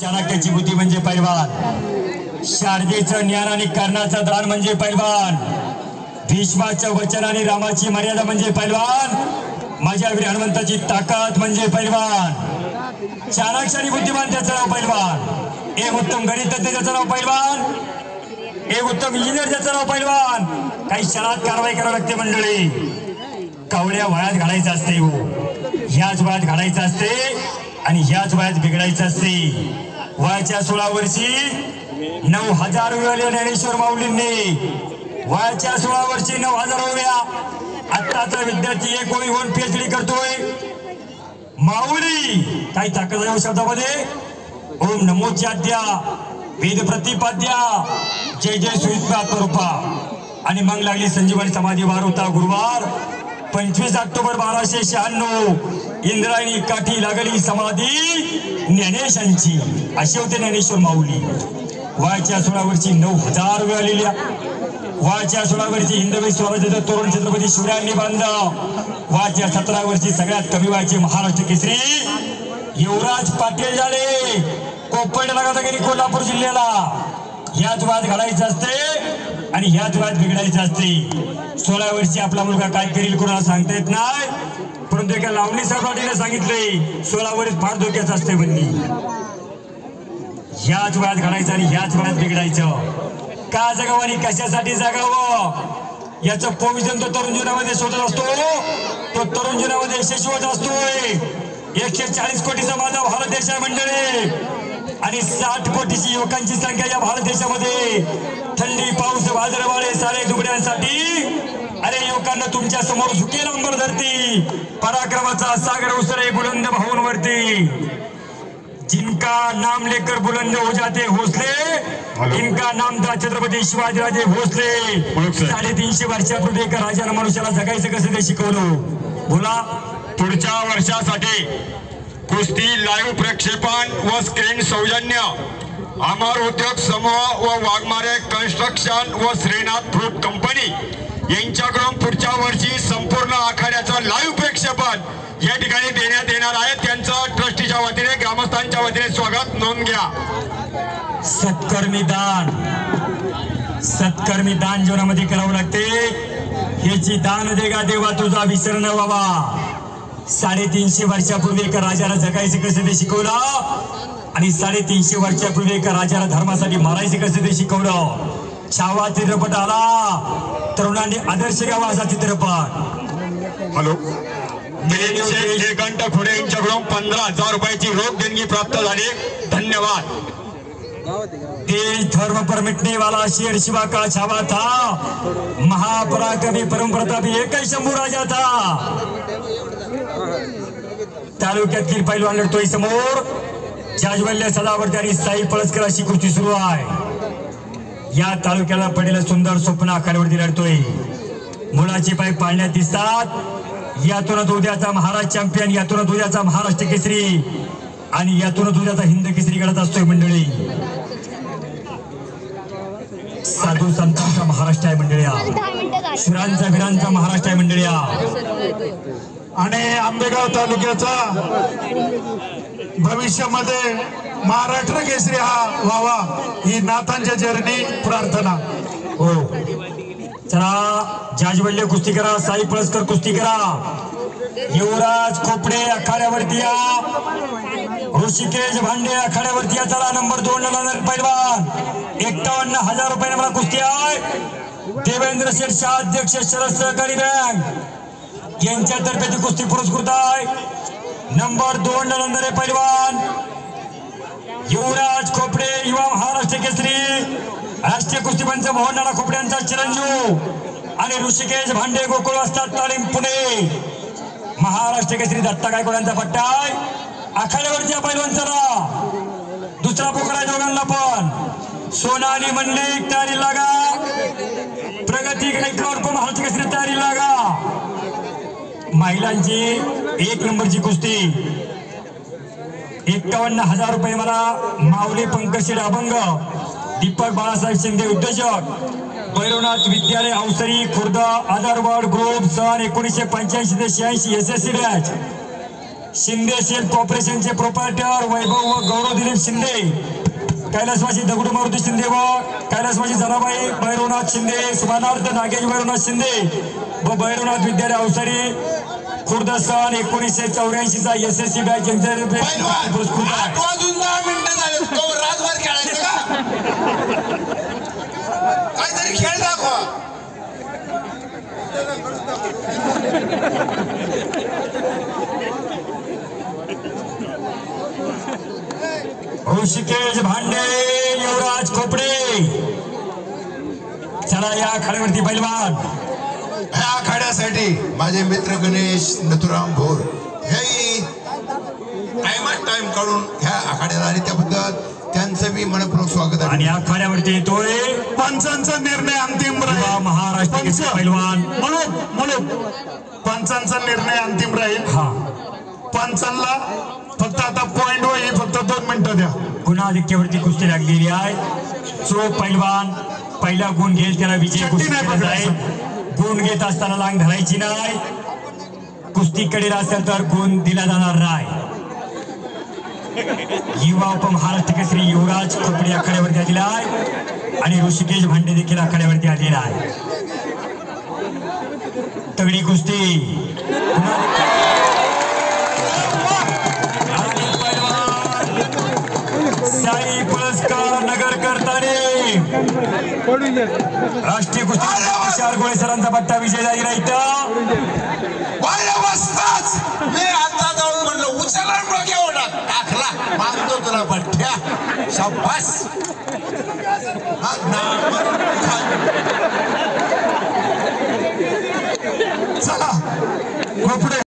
चाणक्याची बुद्धी म्हणजे पैलवान, शारदेचं ज्ञान आणि कर्णाचं दान म्हणजे पैलवान, भीष्माचं वचन आणि रामाची मर्यादा म्हणजे पैलवान, माझ्या वीर हनुमंताची ताकद म्हणजे पैलवान, चाणक्य आणि बुद्धिमान त्याचं नाव पैलवान, एक उत्तम गणितज्ञ त्याचं नाव पैलवान, एक उत्तम इंजिनियर त्याचं नाव पैलवान. काही क्षणात कारवाई करावी लागते मंडळी. कावळ्या वयात घालायचं असते, हो ह्याच वयात घालायचं असते आणि ह्याच वयात बिघडायचं असते. वयाच्या 16 वर्षी 9000 मिळाले ज्ञानेश्वर माऊलींनी. वयाच्या 16 वर्षी 9000 ओव्या. आत्ताचा विद्यार्थी एक ओळी होऊन PhD करतोय. माऊली काही ताकद आहे शब्दामध्ये. ओम नमोच्याद्या वेद प्रतिपाद्या जय जय सुवित्वा आत्मरूपा. आणि मग लागली संजीवनी समाधी वार होता गुरुवार 25 ऑक्टोबर 1296. इंद्रायणी काठी लागली समाधी ज्ञानेशांची. असे होते ज्ञानेश्वर माऊली. वयाच्या 16 वर्षी 9000 वेळ आलेल्या. वयाच्या 16 वर्षी हिंदवी स्वराज्याचं तोरण छत्रपती शिवरायांनी बांधलं. वयाच्या 17 वर्षी सगळ्यात कमी वयाचे महाराष्ट्र केसरी युवराज पाटील झाले. कोपरला रत्नागिरी कोल्हापूर जिल्ह्याला. ह्याच वयात घालायचं असते आणि ह्याच वयात बिघडायचं असते. 16 वर्षी आपला मुलगा काय करेल कोणाला सांगता येत नाही, परंतु एका लावणी सहपाठीने सांगितले 16 वर्ष फार धोक्याचं असते म्हणली. ह्याच वयात घालायचं आणि ह्याच वयात बिघडायचं. का जगावं आणि कशासाठी जगावं याचं प्रोव्हिजन तो तरुण जीवनामध्ये शोधत असतो. तो तरुण जीवनामध्ये यशस्वी होत असतोय. 140 कोटीचा माझा भारत देश आहे मंडळी आणि 60 कोटीची युवकांची संख्या या भारत देशामध्ये. थंडी पाऊस वादळवाळे सारे दुबड्यांसाठी. अरे युवकांना तुमच्या समोर झुकेल अंबर धरती. पराक्रमाचा सागर उसरे बुलंद भाऊंवरती. जिनका नाम लेकर बुलंद हो जाते हौसले, इनका नाम था छत्रपती शिवाजीराजे भोसले. 350 वर्षापूर्वी एका राजाने मनुष्याला जगायचं कसं ते शिकवलं. बोला. पुढच्या वर्षासाठी कुस्ती लाईव्ह प्रक्षेपण व स्क्रीन सौजन्य अमर उद्योग समूह व वाघमारे कन्स्ट्रक्शन व श्रीनाथ फ्रूट कंपनी यांच्याकडून पुढच्या वर्षी संपूर्ण आखाड्याचं लाईव्ह प्रक्षेपण या ठिकाणी देण्यात येणार आहे. त्यांचं ट्रस्टीच्या वतीने ग्रामस्थांच्या वतीने स्वागत नोंद घ्या. सत्कर्मी दान जीवनामध्ये करावं लागते. ह्याची दान देगा देवा तुझा विसर न व्हावा. 350 वर्षापूर्वी एका राजाला जगायचं कसं ते शिकवलं आणि 350 वर्षापूर्वी एका राजाला धर्मासाठी मारायचं कसं ते शिकवलं. छावा चित्रपट आला. तरुणांनी आदर्श घ्यावा असा चित्रपट. हॅलो. घंटा खुडे यांच्याकडून 15,000 रुपयाची रोख देणगी प्राप्त झाली. धन्यवाद. देश धर्म पर मिटने वाला शेर शिवा का छावा था. महापराक्रमी परम प्रतापी एकच शंभू राजा था. तालुक्यातील पैलवान लढतोय समोर. जाजवल्य सदावर्ती आणि साई पळसकर अशी कुस्ती सुरू आहे. या तालुक्याला पडलेलं सुंदर स्वप्न आखाड्यावरती लढतोय. मुलाचे पाय पाळण्यात दिसतात. यातूनच उद्याचा महाराष्ट्र चॅम्पियन, यातूनच उद्याचा महाराष्ट्र केसरी आणि यातूनच उद्याचा हिंद केसरी घडत असतोय मंडळी. साधू संतांचा महाराष्ट्र आहे मंडळी. शिरांचा वीरांचा महाराष्ट्र आहे मंडळी. आणि आंबेगाव तालुक्याचा भविष्यामध्ये महाराष्ट्र केसरी हा व्हावा ही नाथांच्या चरणी प्रार्थना. हो चला. जाजवल्य कुस्ती करा. साई पळसकर कुस्ती करा. युवराज खोपडे आखाड्यावरती या. ऋषिकेश भांडे आखाड्यावरती या. चला. नंबर 2 ला पैलवान 51,000 रुपये मला कुस्ती आहे. देवेंद्र शेठ शाह अध्यक्ष शरद सहकारी बँक यांच्यातर्फे ती कुस्ती पुरस्कृत आहे. नंबर 2 ला नंदरे पैलवान युवराज खोपडे युवा महाराष्ट्र केसरी. राष्ट्रीय कुस्तीपंच मोहन नाना खोपड्यांचा चिरंजीव आणि ऋषिकेश भांडे गोकुळ असतात तालीम पुणे. महाराष्ट्र केसरी दत्ता गायकवाडांचा पट्टा आहे. आखाड्यावरच्या पैलवान चला. दुसरा पोकळा दोघांना पण. सोनाली मंडलिक तयारी लागा. प्रगती गायकवाड महाराष्ट्र केसरी तयारी लागा. महिलांची 1 नंबरची कुस्ती 51,000 रुपये मला माऊली पंकज अभंग, दीपक बाळासाहेब शिंदे उद्योजक, भैरवनाथ विद्यालय अवसरी खुर्द आधारवाड ग्रुप सन 1985 ते 86 SSC बॅच. शिंदे सेल कॉर्पोरेशनचे प्रोप्रायटर वैभव व गौरव दिलीप शिंदे, कैलासवासी दगडू मारुती शिंदे व कैलासवासी जनाबाई भैरवनाथ शिंदे, सुमानार्थ नागेश भैरवनाथ शिंदे व भैरवनाथ विद्यालय अवसरी खुर्द सन 1984चा SSC बॅच पुरस्कृत आहे. राजभर खेळायचं का काहीतरी खेळ दाखवा. ऋषिकेश भांडे, युवराज खोपडे. चला या आखाड्यावरती पैलवान. ह्या आखाड्यासाठी माझे मित्र गणेश नथुराम भोर हे टाइम काढून ह्या आखाड्याला आले, त्याबद्दल त्यांचं मी मनपूर्वक स्वागत आहे. आणि आखाड्यावरती येतोय पंचांचा निर्णय अंतिम राहील. महाराष्ट्र केसरी पैलवान म्हणून पंचांचा निर्णय अंतिम राहील. हा पंचांना फक्त आता पॉइंट होईल, फक्त 2 मिनिटं द्या. गुणाधिक्यावरती कुस्ती लागलेली आहे. जो पैलवान पहिला गुण घेईल त्याला विजय घोषित आहे. गुण घेत असताना लांग धरायची नाही. कुस्ती कडेला असेल तर गुण दिला जाणार नाही. युवा उपमहाराष्ट्र केसरी युवराज खोपडे आखाड्यावरती आलेला आहे आणि ऋषिकेश भांडे देखील आखाड्यावरती आलेला आहे. तगडी कुस्ती. साई पुरस्कार नगर करताने राष्ट्रीय कुस्ती 4 गोळे सरांचा पट्टा विजय झालेला इथं. मी आता जाऊन म्हणलं उचला डोक्यावर टाकला, मागतो तुला पठ्ठ्या. शाबास. चला